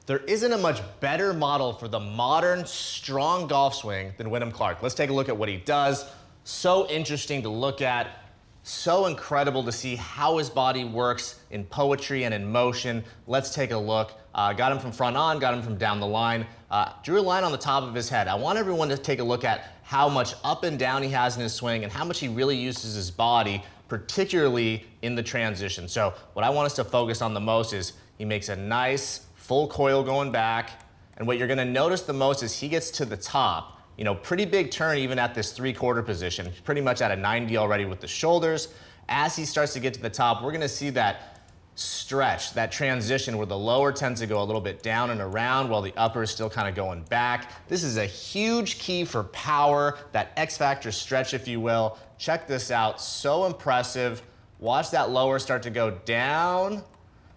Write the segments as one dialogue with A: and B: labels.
A: There isn't a much better model for the modern, strong golf swing than Wyndham Clark. Let's take a look at what he does. So interesting to look at. So incredible to see how his body works in poetry and in motion. Let's take a look. Got him from front on, got him from down the line. Drew a line on the top of his head. I want everyone to take a look at how much up and down he has in his swing and how much he really uses his body, particularly in the transition. So what I want us to focus on the most is he makes a nice full coil going back. And what you're gonna notice the most is he gets to the top. You know, pretty big turn even at this 3/4 position. He's pretty much at a 90 already with the shoulders. As he starts to get to the top, we're gonna see that stretch, that transition where the lower tends to go a little bit down and around while the upper is still kind of going back. This is a huge key for power, that X factor stretch, if you will. Check this out, so impressive. Watch that lower start to go down,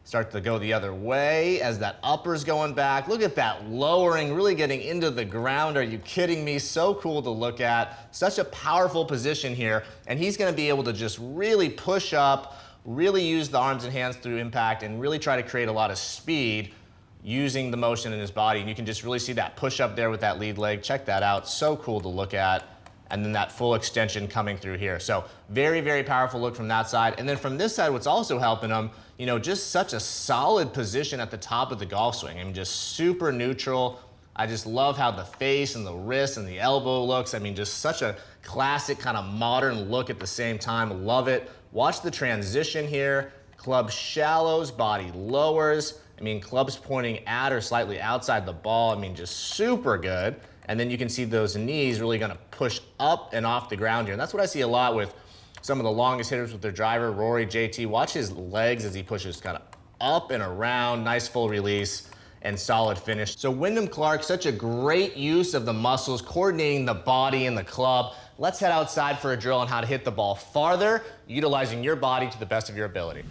A: start to go the other way as that upper's going back. Look at that lowering, really getting into the ground. Are you kidding me? So cool to look at. Such a powerful position here. And he's gonna be able to just really push up, really use the arms and hands through impact, and really try to create a lot of speed using the motion in his body. And you can just really see that push up there with that lead leg. Check that out, so cool to look at. And then that full extension coming through here. So very, very powerful look from that side. And then from this side, what's also helping him, you know, just such a solid position at the top of the golf swing. I mean, just super neutral. I just love how the face and the wrist and the elbow looks. I mean, just such a classic kind of modern look at the same time. Love it. Watch the transition here. Club shallows, body lowers. I mean, club's pointing at or slightly outside the ball. I mean, just super good. And then you can see those knees really gonna push up and off the ground here. And that's what I see a lot with some of the longest hitters with their driver, Rory, JT. Watch his legs as he pushes kind of up and around, nice full release and solid finish. So Wyndham Clark, such a great use of the muscles, coordinating the body and the club. Let's head outside for a drill on how to hit the ball farther, utilizing your body to the best of your ability.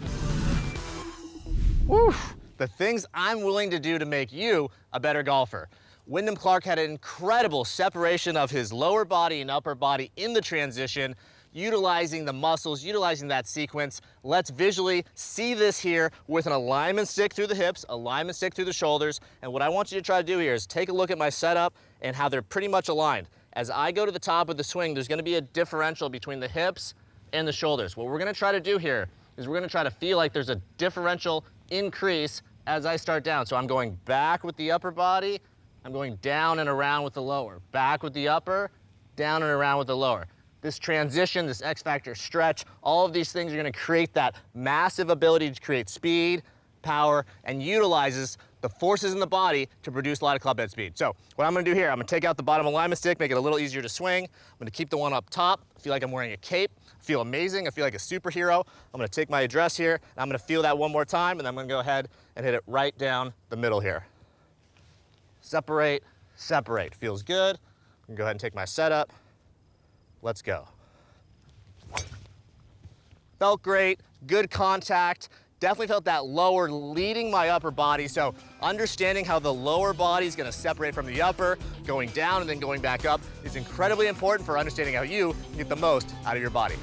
A: Woo! The things I'm willing to do to make you a better golfer. Wyndham Clark had an incredible separation of his lower body and upper body in the transition, utilizing the muscles, utilizing that sequence. Let's visually see this here with an alignment stick through the hips, alignment stick through the shoulders. And what I want you to try to do here is take a look at my setup and how they're pretty much aligned. As I go to the top of the swing, there's gonna be a differential between the hips and the shoulders. What we're gonna try to do here is we're gonna try to feel like there's a differential increase as I start down. So I'm going back with the upper body, I'm going down and around with the lower. Back with the upper, down and around with the lower. This transition, this X factor stretch, all of these things are gonna create that massive ability to create speed, power, and utilizes the forces in the body to produce a lot of club head speed. So what I'm gonna do here, I'm gonna take out the bottom alignment stick, make it a little easier to swing. I'm gonna keep the one up top. I feel like I'm wearing a cape. I feel amazing, I feel like a superhero. I'm gonna take my address here, and I'm gonna feel that one more time, and then I'm gonna go ahead and hit it right down the middle here. Separate, separate. Feels good. I'm gonna go ahead and take my setup. Let's go. Felt great, good contact. Definitely felt that lower leading my upper body. So understanding how the lower body is gonna separate from the upper, going down and then going back up is incredibly important for understanding how you get the most out of your body.